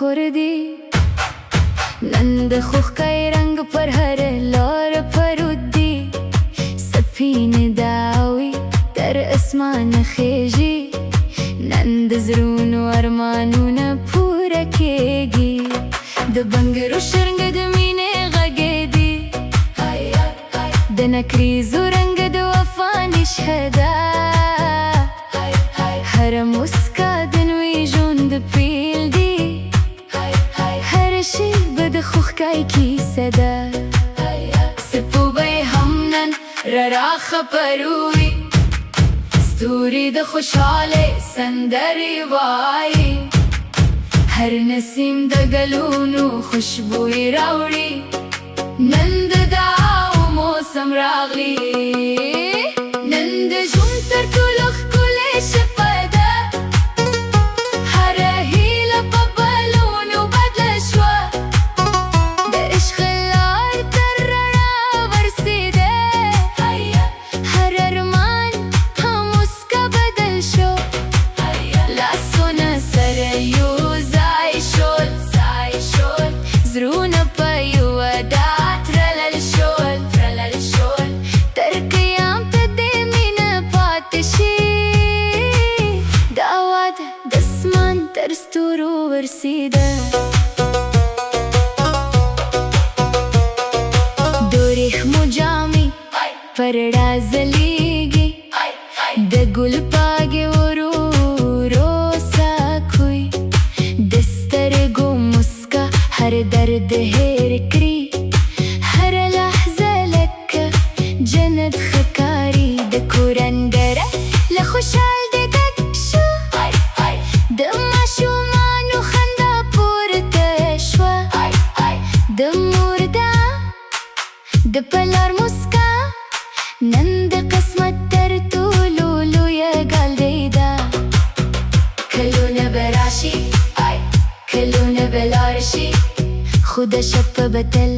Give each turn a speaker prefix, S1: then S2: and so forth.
S1: خور دی. نن د خوښۍ رنګ پر هر لار پروت دی. سپینې داوي تر اسمانه خیژي. نن د زړونو ارمانونه پوره کیږي. د بنګرو شرنګ د مینې غږې دي. د نکریزو رنګ د وفا نښه ده. هره موسکا د نوي ژوند پیل دی. هره شیبه د خوښۍ کیسه ده. سپوږمۍ هم نن راخپروي. ستوري د خوشحالۍ سندرې وایي. هر نسیم د ګلونو خوشبويي راوړي. نن د دعاو موسم راغلی. نن د ژوند تر ټولو ښکلې شپه ده. هره هیله په بلونو بدله شوه. د عشق لار تر رڼا ورسېده. هر ارمان په موسکا بدل شو. لاسونه سره یو ځای شول. زړونه په یوه ډاډ تړل شول. تر قیامته دې مینه پاتې شي. دا واده د اسمان تر ستورو ورسېده. د ورېښمو جامې پر رڼا ځلېږي. د ګل پاڼې ورو ورو ساکوي. د سترګو موسکا هر درد هېر کړي. هره لحظه لکه جنت ښکاري. د کور انګړه له خوشحال دې ډک شو. د ماشومانو خندا پورته شوه. د مور دعا د پلار موسکا. نن د قسمت تر ټولو لویه ګالدۍ ده. کلونه به راشي، کلونه به لاړ شي، خو د شپه به تل